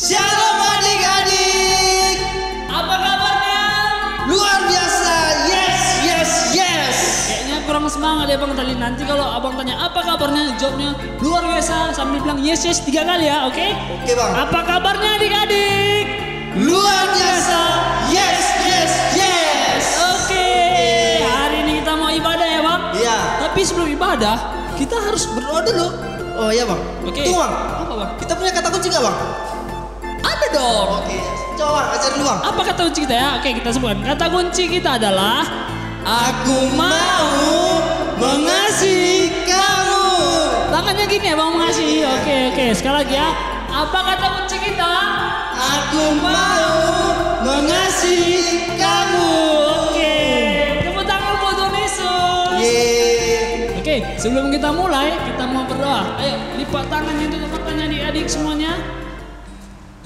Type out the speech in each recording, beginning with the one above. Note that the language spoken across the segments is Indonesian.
Shalom adik-adik. Apa kabarnya? Luar biasa. Yes, yes, yes. Kayaknya kurang semangat ya bang tadi. Nanti kalau abang tanya apa kabarnya, jawabnya luar biasa sambil bilang yes yes 3 kali ya, oke? Oke bang. Apa kabarnya adik-adik? Luar biasa. Yes, yes, yes. Oke. Hari ini kita mau ibadah ya bang? Iya. Tapi sebelum ibadah kita harus berdoa dulu. Oh iya bang. Oke. Tunggu bang. Apa bang? Kita punya kata kunci nggak bang? Ada dong. Oke. Coba bang, ajar dulu bang. Apa kata kunci kita ya? Oke, kita sebutkan. Kata kunci kita adalah Aku mau mengasihi kamu. tangannya gini ya bang, mengasihi. Oke. Sekali lagi ya. Apa kata kunci kita? Aku mau mengasihi kamu. Oke. Tepuk tangan buat Tuhan Yesus. Yeay. Oke, sebelum kita mulai, kita mau berdoa. Ayo, lipat tangannya untuk matanya adik-adik semuanya.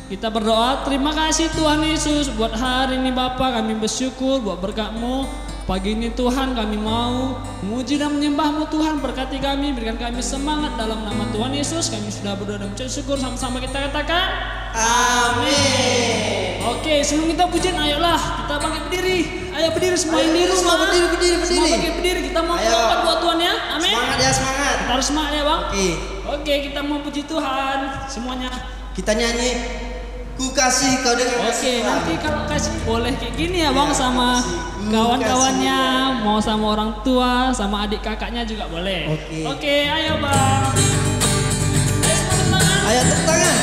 Kita berdoa, terima kasih Tuhan Yesus buat hari ini Bapa, kami bersyukur buat berkat-Mu. Pagi ini Tuhan kami mau memuji dan menyembah-Mu Tuhan, berkati kami, berikan kami semangat dalam nama Tuhan Yesus. Kami sudah berdoa dan mengucap syukur, sama-sama kita katakan Amin. Oke, sebelum kita pujian ayolah kita bangkit berdiri. Ayo berdiri semua yang di rumah. Semua berdiri. Semua bangkit berdiri, kita mau Ayo. berdoa buat Tuhan ya. Amin. Semangat ya, semangat. Kita harus semangat ya Bang. Oke. Kita mau puji Tuhan semuanya. Kita nyanyi Ku kasih kau dengan Oke, kasih. nanti kalau kasih boleh kayak gini ya Bang, Ya, sama kasih. kawan-kawannya, Kasih. mau sama orang tua, sama adik kakaknya juga boleh. Oke. Ayo Bang. Ayo semua tepuk tangan. Ayo tepuk tangan.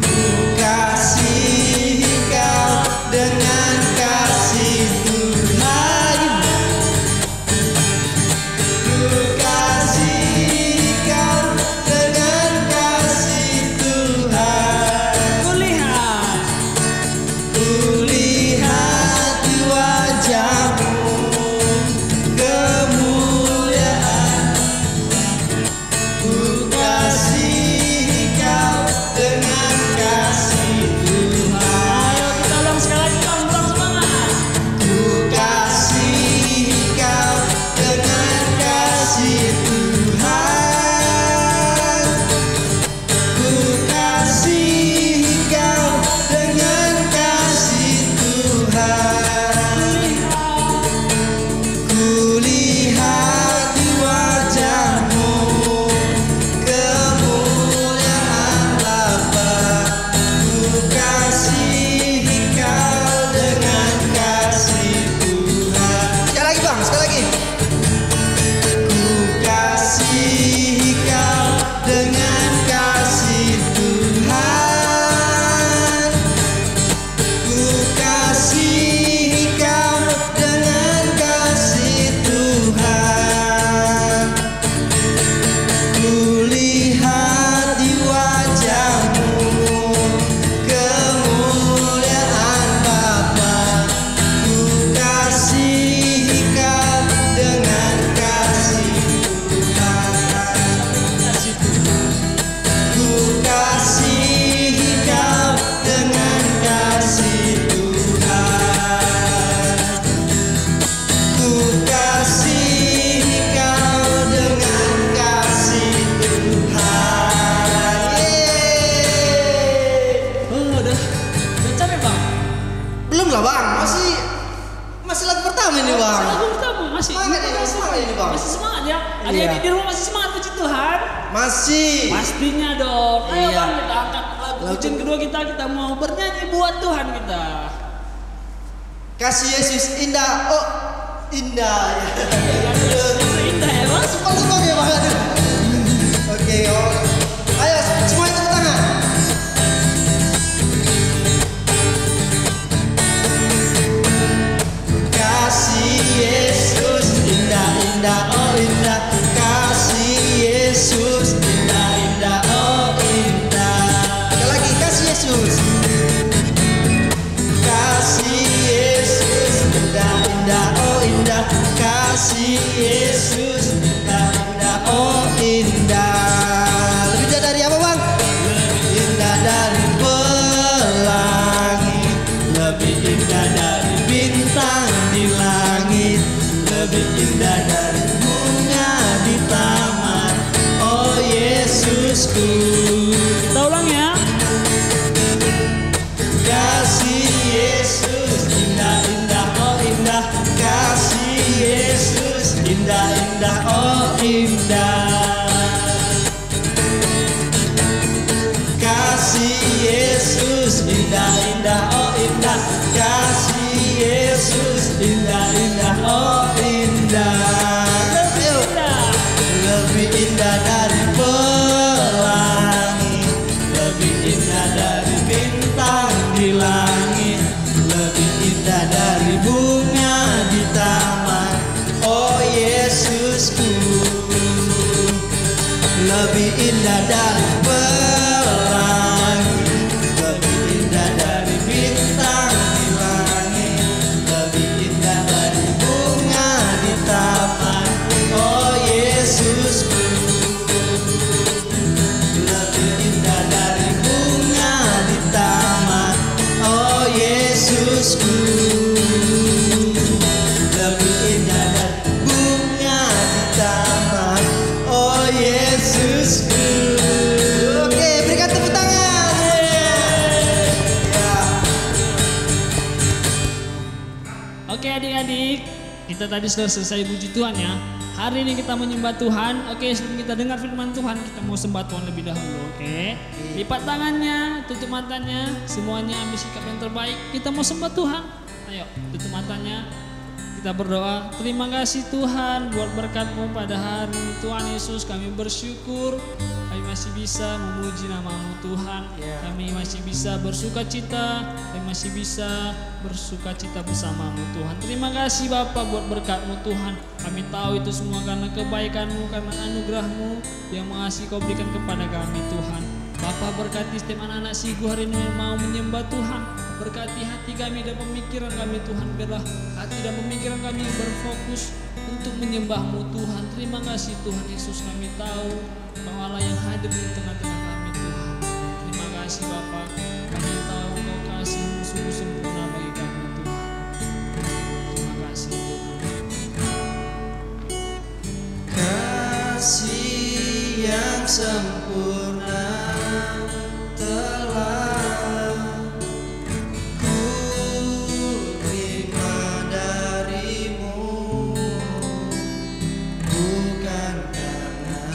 Ku kasih kau dengan kasih Tuhan. Ku kasih kau dengan kasih Tuhan. Kulihat. Kulihat di wajahmu kemuliaan. Ku kasih kau dengan kasih Tuhan. Ayo kita ulang sekali lagi Bang, kurang semangat. Ku kasih kau dengan kasih Tuhan. Ku kasih kau dengan kasih Tuhan. Kulihat di wajahmu kemuliaan Bapa. Ku kasih kau dengan kasih Tuhan. Sekali lagi bang, sekali lagi. Ku kasih kau dengan kasih Tuhan. Ku kasih kau dengan kasih Tuhan. Kulihat di wajahmu kemuliaan Bapa. Ku kasih kau dengan kasih Tuhan. Kasih Tuhan. Ku kasih kau dengan kasih Tuhan. Ku kasih kau dengan kasih Tuhan. Yeay. Udah capek Bang. Belum lah bang, masih lagu pertama ini bang. Lagu pertama masih Semangat ini, semangat ini, Bang. Masih semangat ya. Iya. Adik-adik di rumah masih semangat puji Tuhan. Masih. Pastinya dong. Ayo Iya. Bang, kita angkat lagu pujian kedua kita mau bernyanyi buat Tuhan kita. Kasih Yesus indah, oh indah. Indah ya Bang. Lupa ya bang. Aduh. Oke, oh. Ayo semuanya tepuk tangan. Kasih Yesus indah, oh indah. Kasih Yesus indah, oh indah. Sekali lagi kasih Yesus. Kasih Yesus indah, oh indah. Kasih Yesus indah, oh indah. Yesusku. Kita ulang ya. Kasih Yesus indah-indah, oh indah. Kasih Yesus indah-indah, oh indah. Kasih Yesus indah-indah, oh indah. Kasih Yesus indah-indah, oh indah. Lebih indah dari pelangi, lebih indah dari bintang di langit, lebih indah dari bunga di taman. Oh Yesusku, lebih indah dari pelangi, lebih indah dari bintang di langit, lebih indah dari bunga di taman. Oh Yesusku, lebih indah dari bunga di taman. Oh Yesusku, lebih indah dari bunga di taman. Oh Yesusku. Oke, berikan tepuk tangan. Ya. Oke adik-adik, kita tadi sudah selesai puji Tuhan ya. Hari ini kita menyembah Tuhan. Oke, sebelum kita dengar firman Tuhan, kita mau sembah Tuhan lebih dahulu. Oke, lipat tangannya, tutup matanya, semuanya ambil sikap yang terbaik. Kita mau sembah Tuhan. Ayo, tutup matanya. Kita berdoa. Terima kasih Tuhan buat berkat-Mu pada hari ini Tuhan Yesus. Kami bersyukur kami masih bisa memuji nama-Mu Tuhan. Kami masih bisa bersuka cita. Kami masih bisa bersuka cita bersama-Mu Tuhan. Terima kasih Bapa buat berkat-Mu Tuhan. Kami tahu itu semua karena kebaikan-Mu, karena anugerah-Mu yang mengasihi Kau berikan kepada kami Tuhan. Bapa, berkati setiap anak-anak Sigu hari ini yang mau menyembah Tuhan. Berkati hati kami dan pemikiran kami Tuhan. Biarlah hati dan pemikiran kami berfokus untuk menyembah-Mu Tuhan. Terima kasih Tuhan Yesus, kami tahu bahwa Allah yang hadir di tengah-tengah kami Tuhan. Terima kasih Bapa, kami tahu Kau kasih-Mu sungguh sempurna bagi kami Tuhan. Terima kasih Tuhan. Kasih yang sempurna telah ku terima dari-Mu, bukan karena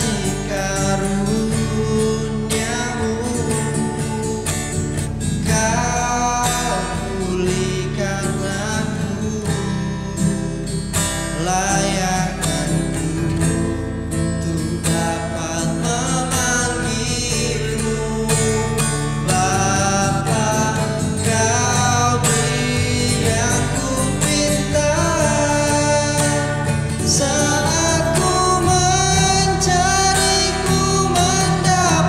kasih karuniamu, Kau pulihkan aku, layak aku untuk dapat memanggilmu Bapa. Kau beri aku pinta saat ku mencari, ku mendapatkan.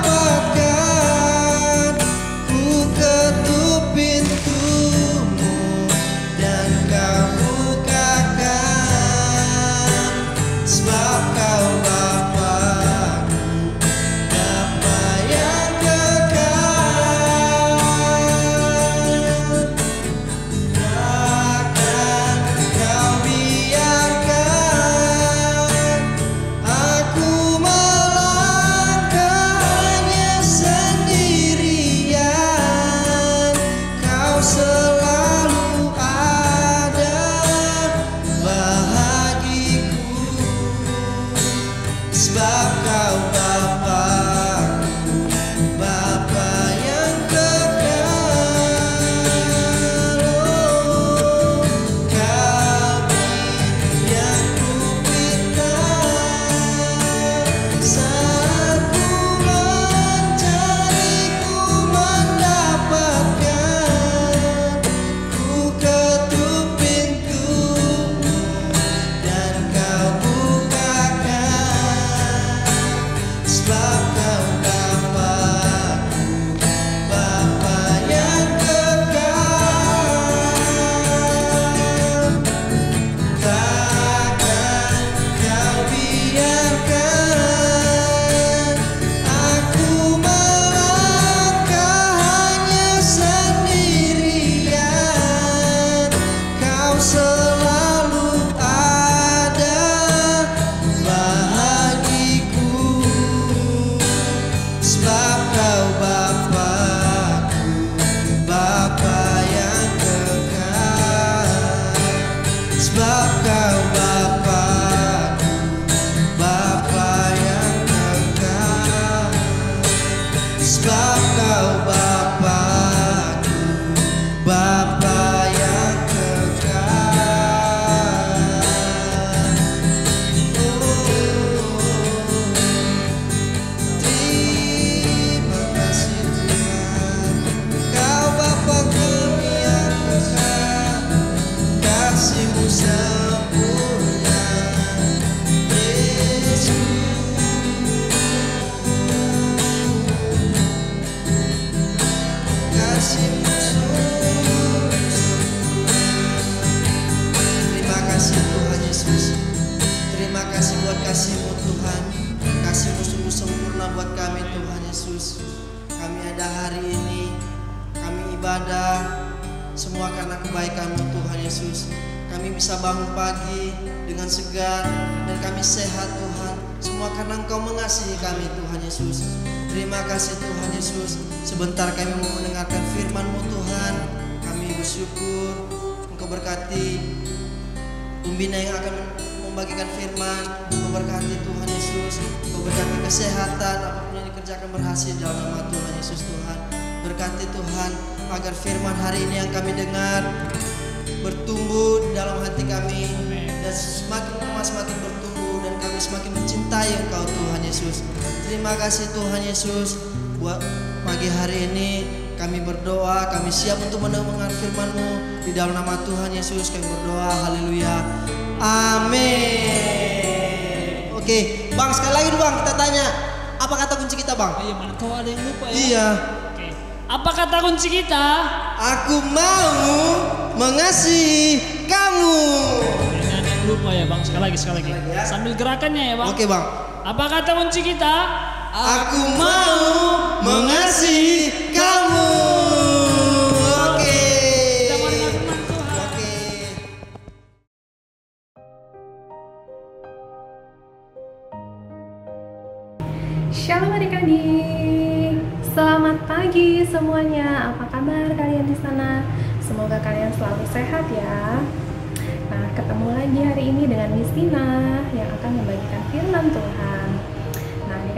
Ku ketuk pintumu dan kau bukakan, sebab kau Bapa-Ku, Bapa yang kekal. Takkan kau biarkan aku melangkah hanya sendirian. Kau selalu ada bahagiku, sebab kau Bapa-Ku, Bapa yang kekal. Oh, kau beri aku pinta saat ku mencari, ku mendapatkan. Ku ketuk pintumu dan kau bukakan, sebab kau Bapa-Ku, Bapa yang kekal. Takkan kau biarkan aku melangkah hanya sendirian. Kau selalu ada bahagiku, sebab kau Bapa-Ku, Bapa yang kekal. Sebab kau Bapa-Ku, Bapa yang kekal. Sebab kau Bapa-Ku, Bapa yang kekal. Terima kasih Tuhan, Kau Bapa kami yang kekal, kasih-Mu sempurna, Yesus. Kasih-Mu sungguh sempurna. Terima kasih Tuhan Yesus. Terima kasih buat kasih-Mu Tuhan. Kasih-Mu sungguh sempurna buat kami Tuhan Yesus. Kami ada hari ini, kami ibadah semua karena kebaikan-Mu Tuhan Yesus. Kami bisa bangun pagi dengan segar dan kami sehat Tuhan. Semua karena Engkau mengasihi kami Tuhan Yesus. Terima kasih Tuhan Yesus. Sebentar kami mau mendengarkan firman-Mu Tuhan. Kami bersyukur Engkau berkati pembina yang akan membagikan firman. Engkau berkati Tuhan Yesus. Engkau berkati kesehatan, apapun yang dikerjakan berhasil dalam nama Tuhan Yesus Tuhan. Berkati Tuhan agar firman hari ini yang kami dengar bertumbuh dalam hati kami dan semakin lama semakin bertumbuh dan kami semakin mencintai Engkau Tuhan Yesus. Terima kasih Tuhan Yesus. Buat pagi hari ini kami berdoa, kami siap untuk mendengar firman-Mu. Di dalam nama Tuhan Yesus kami berdoa, haleluya, amin. Oke, Bang, sekali lagi Bang, kita tanya, apa kata kunci kita Bang? Iya, mana kau ada yang lupa ya? Iya. Oke. Apa kata kunci kita? Aku mau mengasihi kamu. Ini ada yang lupa ya Bang, sekali lagi. Sekali lagi ya. Sambil gerakannya ya Bang. Oke Bang. Apa kata kunci kita? Aku mau mengasihi kamu. Oke. Kita mau dengar firman Tuhan. Oke. Shalom adik-adik, selamat pagi semuanya. Apa kabar kalian di sana? Semoga kalian selalu sehat ya. Nah, ketemu lagi hari ini dengan Miss Tina yang akan membagikan firman Tuhan.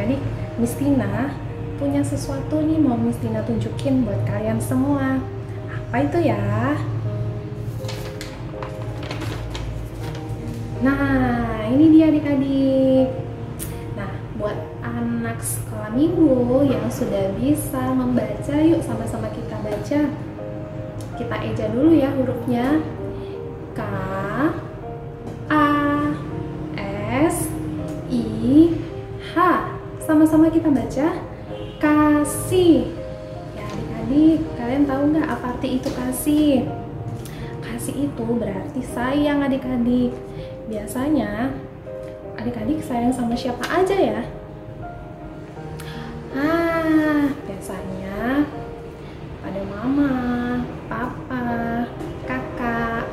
adik-adik, Miss Tina punya sesuatu nih mau Miss Tina tunjukin buat kalian semua. Apa itu ya? Nah, ini dia adik-adik. Nah, buat anak sekolah minggu yang sudah bisa membaca, yuk sama-sama kita baca. Kita eja dulu ya hurufnya. K, A, S, I, H. Sama-sama kita baca. Kasih. Ya adik-adik, kalian tahu nggak apa arti itu kasih? Kasih itu berarti sayang adik-adik. Biasanya adik-adik sayang sama siapa aja ya? Biasanya pada mama, papa, kakak,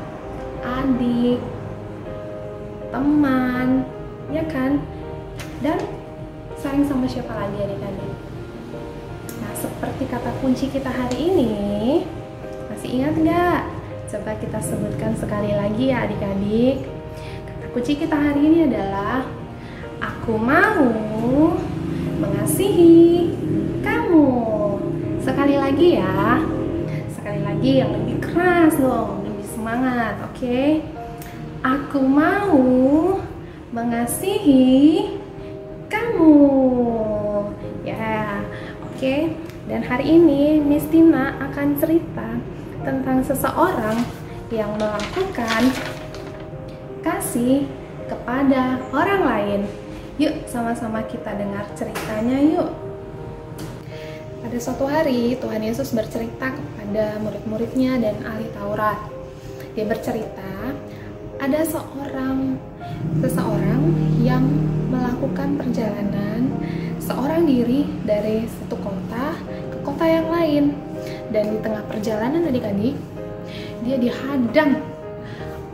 adik, teman, ya kan? Dan sayang sama siapa lagi adik-adik? Nah, seperti kata kunci kita hari ini, masih ingat nggak? Coba kita sebutkan sekali lagi ya adik-adik. Kata kunci kita hari ini adalah aku mau mengasihi kamu. Sekali lagi ya. Sekali lagi yang lebih keras dong, lebih semangat, oke? Aku mau mengasihi kamu. Ya, oke. Dan hari ini Miss Tina akan cerita tentang seseorang yang melakukan kasih kepada orang lain. Yuk sama-sama kita dengar ceritanya yuk. Pada suatu hari Tuhan Yesus bercerita kepada murid-muridnya dan ahli Taurat. Dia bercerita ada seseorang yang melakukan perjalanan seorang diri dari satu kota ke kota yang lain. Dan di tengah perjalanan adik-adik, dia dihadang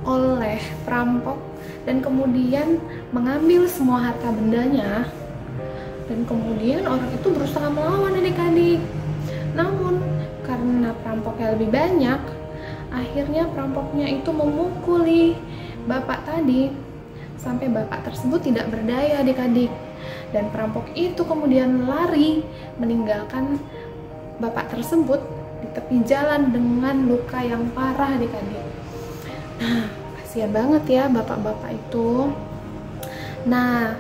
oleh perampok dan kemudian mengambil semua harta bendanya. Dan kemudian orang itu berusaha melawan adik-adik. Namun karena perampoknya lebih banyak, akhirnya perampoknya itu memukuli bapak tadi sampai bapak tersebut tidak berdaya adik-adik. Dan perampok itu kemudian lari meninggalkan bapak tersebut di tepi jalan dengan luka yang parah adik-adik. Nah, kasihan banget ya bapak-bapak itu. Nah,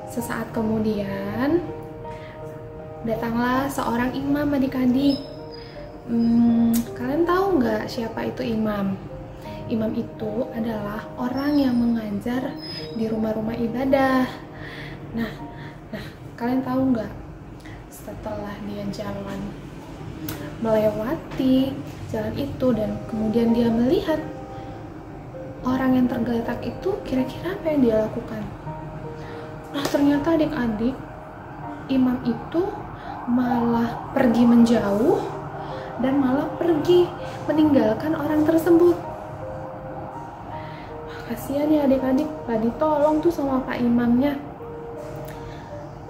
sesaat kemudian datanglah seorang imam adik-adik. Kalian tahu nggak siapa itu imam? Imam itu adalah orang yang mengajar di rumah-rumah ibadah. Nah, kalian tahu nggak? Setelah dia jalan melewati jalan itu dan kemudian dia melihat orang yang tergeletak itu, kira-kira apa yang dia lakukan? Nah, ternyata adik-adik, imam itu malah pergi menjauh dan malah pergi meninggalkan orang tersebut. Kasihan ya adik-adik, gak ditolong tuh sama pak imamnya.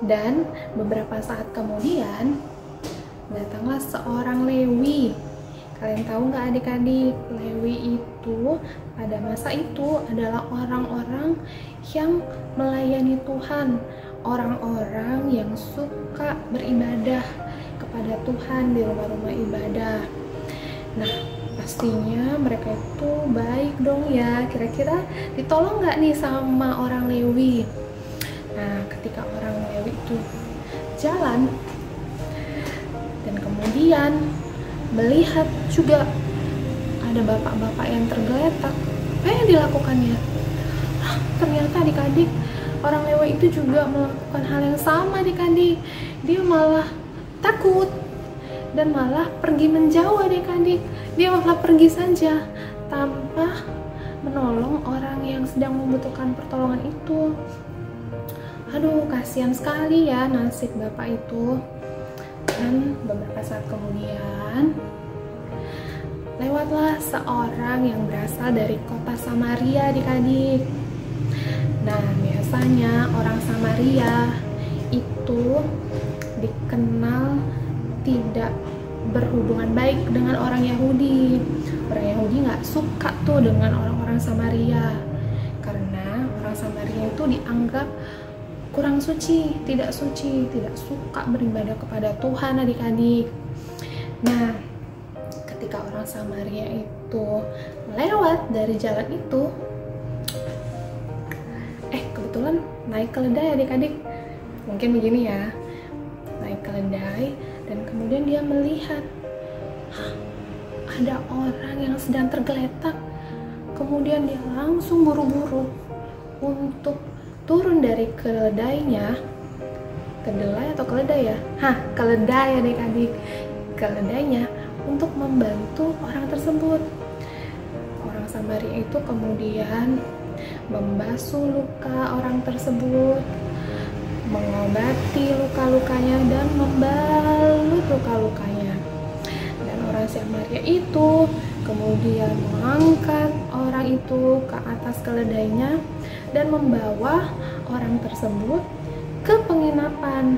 Dan beberapa saat kemudian datanglah seorang Lewi. Kalian tahu nggak adik-adik, Lewi itu pada masa itu adalah orang-orang yang melayani Tuhan, orang-orang yang suka beribadah kepada Tuhan di rumah-rumah ibadah. Nah, pastinya mereka itu baik dong ya. Kira-kira ditolong nggak nih sama orang Lewi? Nah, ketika orang Lewi itu jalan dan kemudian melihat juga ada bapak-bapak yang tergeletak, apa yang dilakukannya? Ternyata adik-adik, orang Lewi itu juga melakukan hal yang sama adik-adik. Dia malah takut dan malah pergi menjauh adik-adik. Dia malah pergi saja tanpa menolong orang yang sedang membutuhkan pertolongan itu. Aduh, kasihan sekali ya nasib bapak itu. Dan beberapa saat kemudian lewatlah seorang yang berasal dari kota Samaria adik-adik. Nah, biasanya orang Samaria itu dikenal tidak berhubungan baik dengan orang Yahudi. Orang Yahudi nggak suka tuh dengan orang-orang Samaria, karena orang Samaria itu dianggap kurang suci, tidak suka beribadah kepada Tuhan adik-adik. Nah, ketika orang Samaria itu lewat dari jalan itu, kebetulan naik keledai adik-adik. Mungkin begini ya, naik keledai dan kemudian dia melihat ada orang yang sedang tergeletak. Kemudian dia langsung buru-buru untuk turun dari keledainya. Kedelai atau keledai ya? Keledai adik-adik. Keledainya untuk membantu orang tersebut. Orang Samaria itu kemudian membasuh luka orang tersebut, mengobati luka-lukanya dan membalut luka-lukanya. Dan orang Samaria itu kemudian mengangkat orang itu ke atas keledainya dan membawa orang tersebut ke penginapan.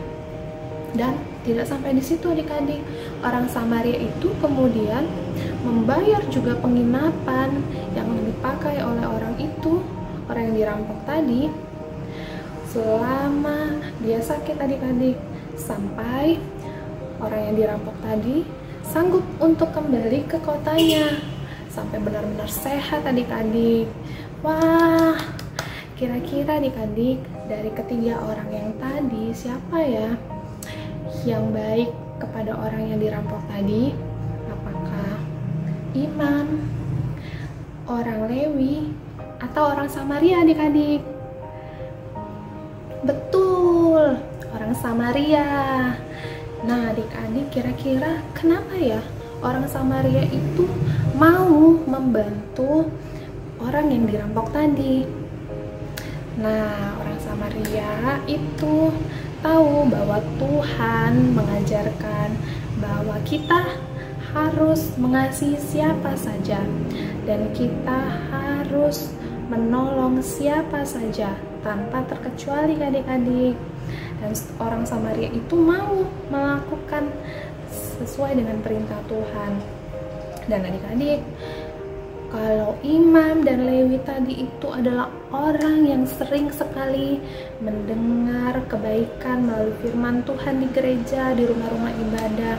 Dan tidak sampai di situ adik-adik, orang Samaria itu kemudian membayar juga penginapan yang dipakai oleh orang itu, orang yang dirampok tadi, selama dia sakit adik-adik, sampai orang yang dirampok tadi sanggup untuk kembali ke kotanya, sampai benar-benar sehat adik-adik. Wah, kira-kira adik-adik, dari ketiga orang yang tadi, siapa ya yang baik kepada orang yang dirampok tadi? Apakah imam, orang Lewi, atau orang Samaria adik-adik? Betul, orang Samaria. Nah adik-adik, kira-kira kenapa ya orang Samaria itu mau membantu orang yang dirampok tadi? Nah, orang Samaria itu tahu bahwa Tuhan mengajarkan bahwa kita harus mengasihi siapa saja dan kita harus menolong siapa saja tanpa terkecuali adik-adik. Dan orang Samaria itu mau melakukan sesuai dengan perintah Tuhan. Dan adik-adik, kalau imam dan Lewi tadi itu adalah orang yang sering sekali mendengar kebaikan melalui firman Tuhan di gereja, di rumah-rumah ibadah.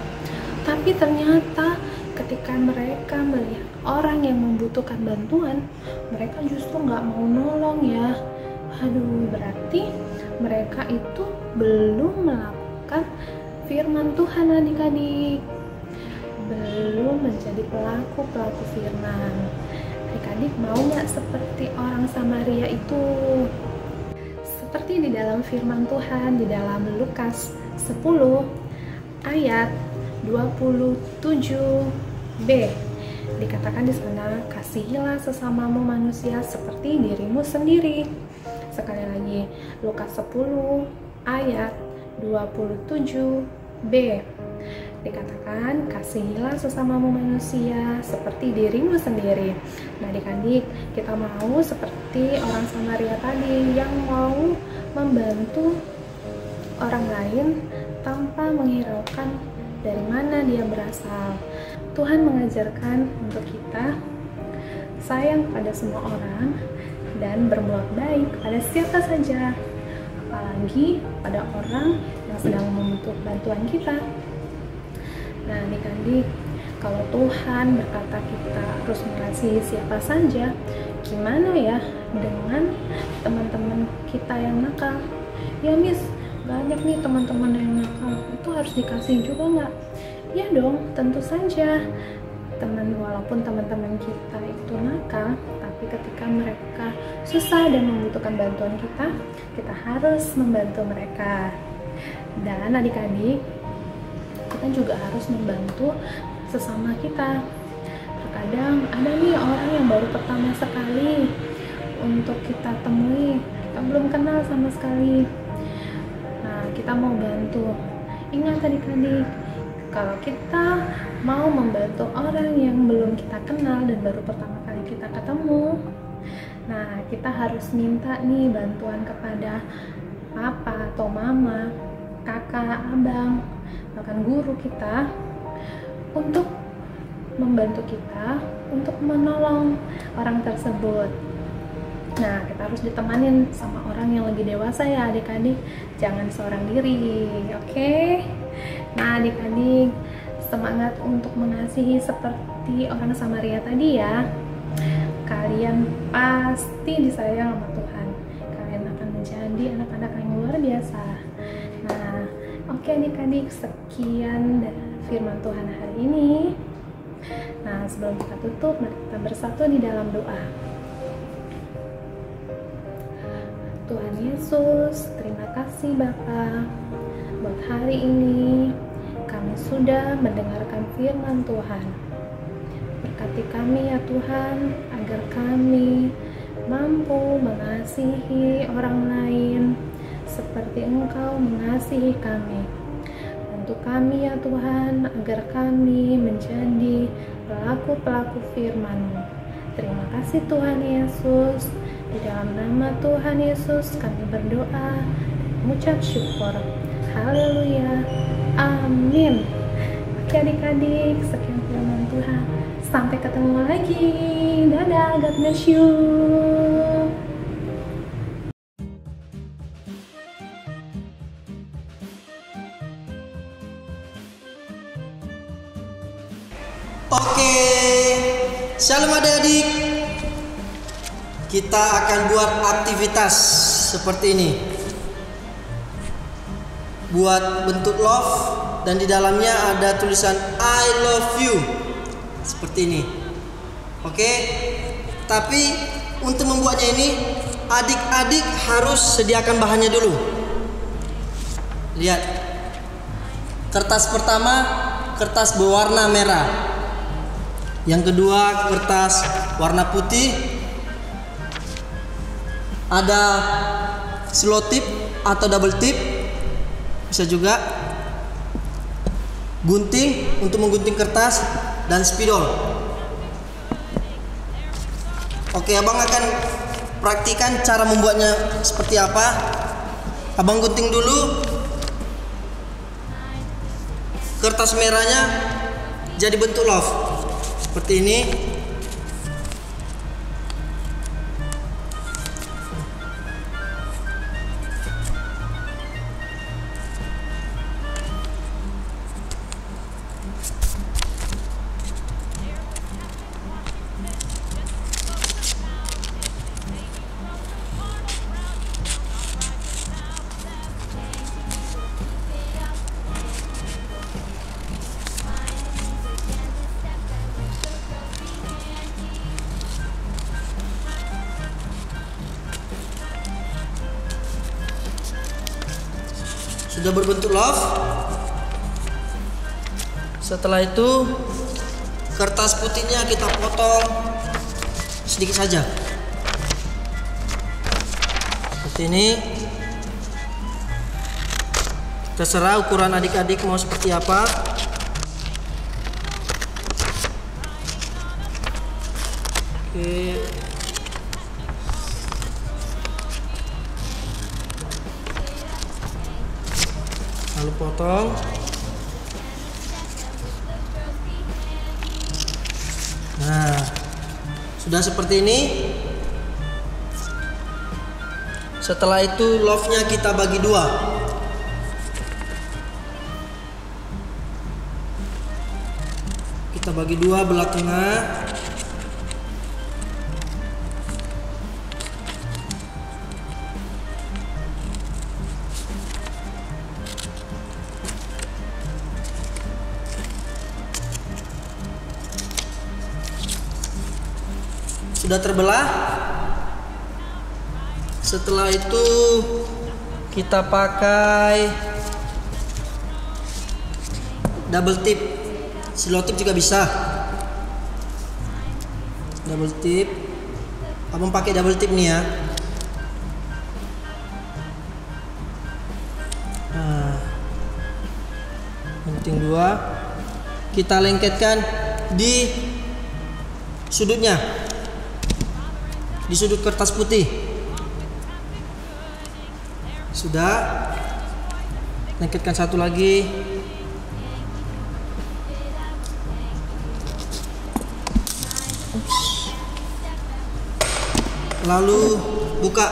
Tapi ternyata ketika mereka melihat orang yang membutuhkan bantuan, mereka justru nggak mau nolong ya. Aduh, berarti mereka itu belum melakukan firman Tuhan adik-adik, belum menjadi pelaku firman. Adik-adik mau nggak seperti orang Samaria itu? Seperti di dalam firman Tuhan di dalam Lukas 10 ayat 27b, dikatakan di sana, kasihilah sesamamu manusia seperti dirimu sendiri. Sekali lagi, Lukas 10 ayat 27b, dikatakan, kasihilah sesamamu manusia seperti dirimu sendiri. Nah adik-adik, kita mau seperti orang Samaria tadi yang mau membantu orang lain tanpa menghiraukan dari mana dia berasal. Tuhan mengajarkan untuk kita sayang pada semua orang dan berbuat baik pada siapa saja, apalagi pada orang yang sedang membutuhkan bantuan kita. Nah adik-adik, kalau Tuhan berkata kita harus mengasihi siapa saja, gimana ya dengan teman-teman kita yang nakal? Ya Miss, banyak nih teman-teman yang nakal, itu harus dikasih juga nggak? Ya dong, tentu saja. Walaupun teman-teman kita itu nakal, tapi ketika mereka susah dan membutuhkan bantuan kita harus membantu mereka. Dan adik-adik, kita juga harus membantu sesama kita. Terkadang ada nih orang yang baru pertama sekali untuk kita temui, kita belum kenal sama sekali. Nah, kita mau bantu. Ingat adik-adik, kalau kita mau membantu orang yang belum kita kenal dan baru pertama kali kita ketemu, nah kita harus minta nih bantuan kepada papa atau mama, kakak, abang, bahkan guru kita untuk membantu kita untuk menolong orang tersebut. Nah, kita harus ditemanin sama orang yang lebih dewasa ya adik-adik, jangan seorang diri, oke? Nah adik-adik, semangat untuk mengasihi seperti orang Samaria tadi ya. Kalian pasti disayang sama Tuhan, kalian akan menjadi anak-anak yang luar biasa. Nah, oke adik-adik, sekian dari firman Tuhan hari ini. Nah, sebelum kita tutup, mari kita bersatu di dalam doa. Tuhan Yesus, terima kasih Bapa buat hari ini. Kami sudah mendengarkan firman Tuhan. Berkati kami ya Tuhan, agar kami mampu mengasihi orang lain seperti Engkau mengasihi kami. Bantu kami ya Tuhan, agar kami menjadi pelaku-pelaku firman-Mu. Terima kasih Tuhan Yesus. Di dalam nama Tuhan Yesus kami berdoa dan mengucap syukur. Haleluya. Amin. Oke adik-adik, sekian firman Tuhan. Sampai ketemu lagi. Dadah, God bless you. Oke, shalom adik-adik. Kita akan buat aktivitas seperti ini. Buat bentuk love dan di dalamnya ada tulisan I love you. Seperti ini. Oke. Tapi untuk membuatnya ini adik-adik harus sediakan bahannya dulu. Lihat. Kertas pertama, kertas berwarna merah. Yang kedua, kertas warna putih. Ada selotip atau double tip, bisa juga gunting untuk menggunting kertas, dan spidol. Oke, abang akan praktikan cara membuatnya seperti apa. Abang gunting dulu kertas merahnya jadi bentuk love seperti ini. Sudah berbentuk love. Setelah itu kertas putihnya kita potong sedikit saja seperti ini. Terserah ukuran adik-adik mau seperti apa. Oke. Lalu potong. Nah, sudah seperti ini. Setelah itu love-nya kita bagi dua. Kita bagi dua belah tengah. Sudah terbelah. Setelah itu kita pakai double tip. Selotip juga bisa. Double tip. Abang pakai double tip nih ya. Nah, penting dua. Kita lengketkan di sudutnya. Di sudut kertas putih. Sudah. Lengketkan satu lagi. Lalu buka.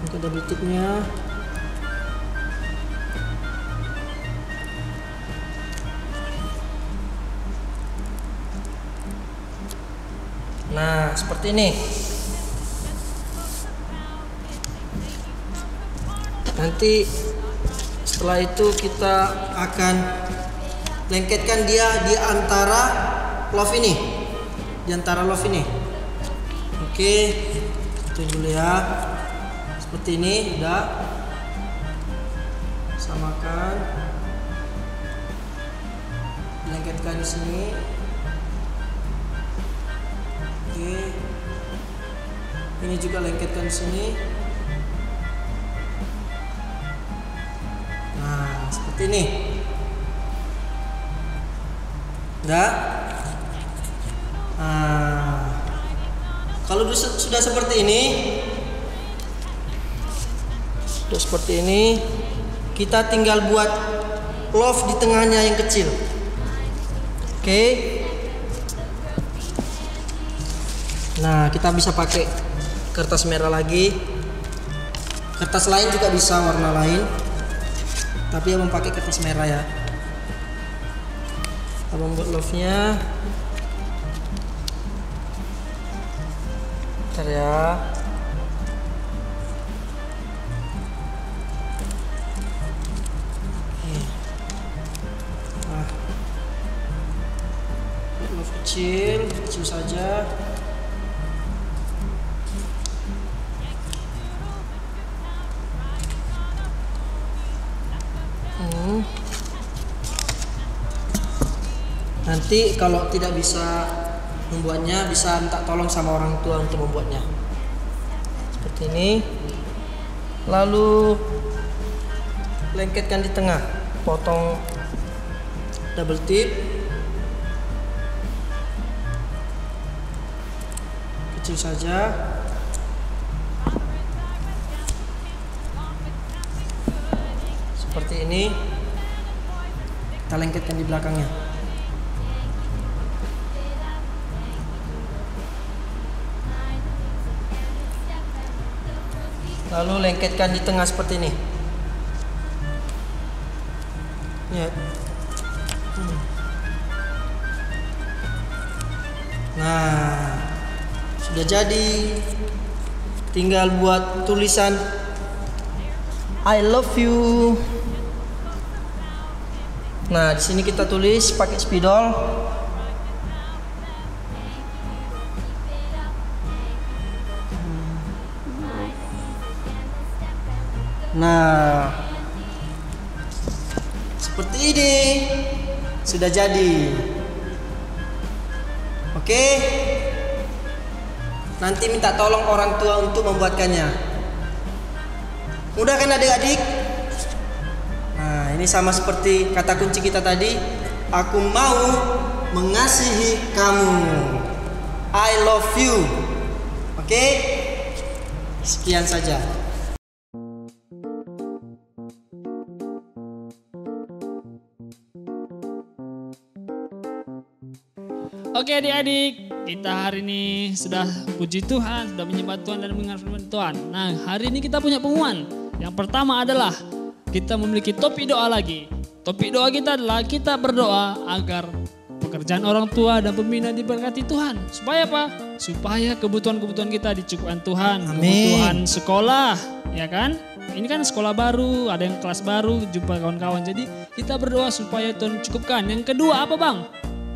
Buka double tipnya. Nah, seperti ini. Nanti setelah itu kita akan lengketkan dia di antara love ini. Di antara love ini. Oke, itu dulu ya. Seperti ini, udah. Samakan. Lengketkan di sini. Oke. Ini juga lengketkan di sini. Nah, seperti ini. Udah. Nah, kalau sudah seperti ini, kita tinggal buat love di tengahnya yang kecil. Oke. Nah, kita bisa pakai kertas merah lagi. Kertas lain juga bisa, warna lain. Tapi abang pakai kertas merah ya. Abang buat love-nya. Bentar ya. Nah, buat love kecil saja. Nanti kalau tidak bisa membuatnya, bisa minta tolong sama orang tua untuk membuatnya. Seperti ini. Lalu lengketkan di tengah, potong double tip. Kecil saja. Seperti ini. Kita lengketkan di belakangnya. Lalu lengketkan di tengah seperti ini. Ya. Nah, sudah jadi. Tinggal buat tulisan I love you. Nah, di sini kita tulis pakai spidol. Nah, seperti ini sudah jadi. Oke. Nanti minta tolong orang tua untuk membuatkannya. Mudah kan adik-adik? Nah, ini sama seperti kata kunci kita tadi. Aku mau mengasihi kamu. I love you. Oke? Sekian saja. Oke adik-adik, kita hari ini sudah puji Tuhan, sudah menyembah Tuhan dan mendengar firman Tuhan. Nah, hari ini kita punya pengumuman. Yang pertama adalah kita memiliki topik doa lagi. Topik doa kita adalah kita berdoa agar pekerjaan orang tua dan pembina diberkati Tuhan. Supaya apa? Supaya kebutuhan-kebutuhan kita dicukupkan Tuhan. Amin. Kebutuhan sekolah, ya kan? Ini kan sekolah baru, ada yang kelas baru, jumpa kawan-kawan. Jadi kita berdoa supaya Tuhan cukupkan. Yang kedua apa bang?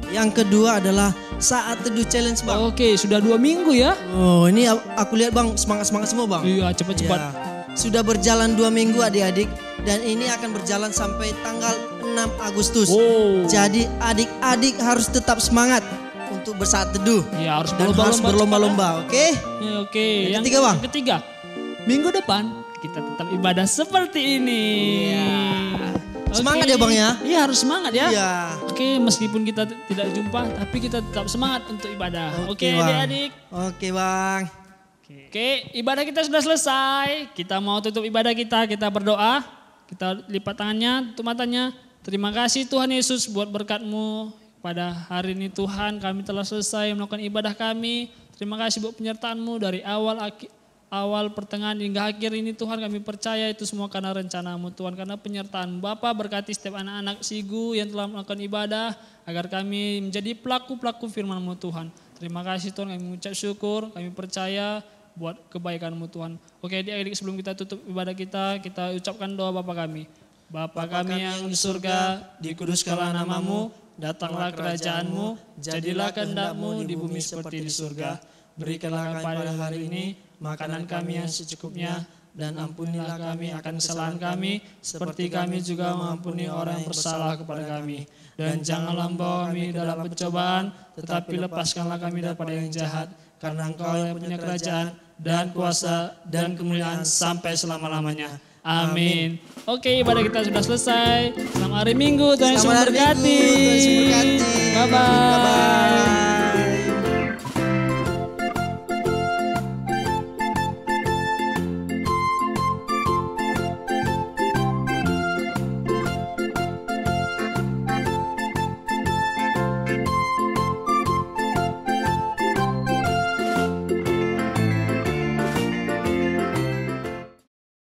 Yang kedua adalah saat teduh challenge bang. Oke, sudah 2 minggu ya. Oh, ini aku lihat bang, semangat semua bang. Iya, cepat-cepat. Ya. Sudah berjalan 2 minggu adik-adik. Dan ini akan berjalan sampai tanggal 6 Agustus. Oh. Jadi adik-adik harus tetap semangat untuk bersaat teduh. Iya, harus Dan harus berlomba-lomba, oke? Ya, oke. Yang ketiga bang? Yang ketiga, minggu depan kita tetap ibadah seperti ini. Iya. Oke. Semangat ya bang ya? Iya, harus semangat ya. Iya. Oke, meskipun kita tidak jumpa, tapi kita tetap semangat untuk ibadah. Oke, Bang. adik-adik. Oke bang. Oke, ibadah kita sudah selesai. Kita mau tutup ibadah kita berdoa. Kita lipat tangannya, tutup matanya. Terima kasih Tuhan Yesus buat berkat-Mu pada hari ini Tuhan kami telah selesai melakukan ibadah kami. Terima kasih buat penyertaan-Mu dari awal pertengahan hingga akhir ini Tuhan, kami percaya itu semua karena rencana-Mu Tuhan, karena penyertaan Bapa. Berkati setiap anak-anak Sigu yang telah melakukan ibadah agar kami menjadi pelaku-pelaku firman-Mu Tuhan. Terima kasih Tuhan, kami mengucap syukur, kami percaya buat kebaikan-Mu Tuhan. Oke adik-adik, sebelum kita tutup ibadah kita ucapkan doa Bapa kami. Bapa kami yang di surga, dikuduskanlah nama-Mu, datanglah kerajaan-Mu, jadilah kehendak-Mu di bumi seperti di surga. Berikanlah pada hari ini makanan kami yang secukupnya, dan ampunilah kami akan kesalahan kami, seperti kami juga mengampuni orang yang bersalah kepada kami. Dan janganlah membawa kami dalam pencobaan, tetapi lepaskanlah kami daripada yang jahat, karena Engkau yang punya kerajaan dan kuasa dan kemuliaan sampai selama-lamanya. Amin. Oke, ibadah kita sudah selesai. Selamat hari Minggu, Tuhan Yesus memberkati. Bye-bye.